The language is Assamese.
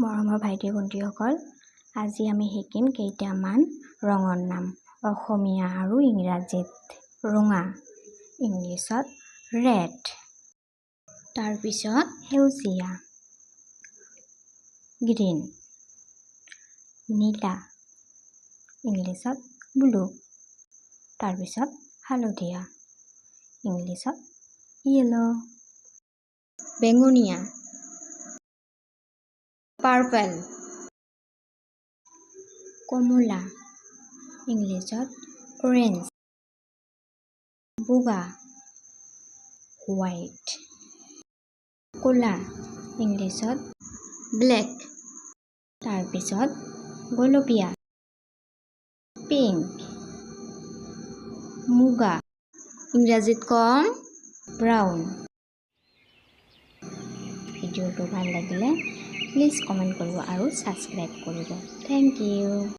মৰমৰ ভাইটি ভণ্টিসকল, আজি আমি শিকিম কেইটামান ৰঙৰ নাম। অসমীয়া আৰু ইংৰাজীত ৰঙা, ইংলিছত ৰেড। তাৰপিছত সেউজীয়া, গ্ৰীণ। নীলা, ইংলিছত ব্লু। তাৰপিছত হালধীয়া, ইংলিছত য়েলো। বেঙুনীয়া, পাৰ্পল। কমলা, ইংলিছত অৰেঞ্জ। বগা, হোৱাইট। ক'লা, ইংলিছত ব্লেক। তাৰপিছত গোলপীয়া, পিংক। মুগা, ইংৰাজীত কম ব্ৰাউন। ভিডিঅ'টো ভাল লাগিলে প্লিজ কমেণ্ট কৰিব আৰু ছাবস্ক্ৰাইব কৰিব। Thank U.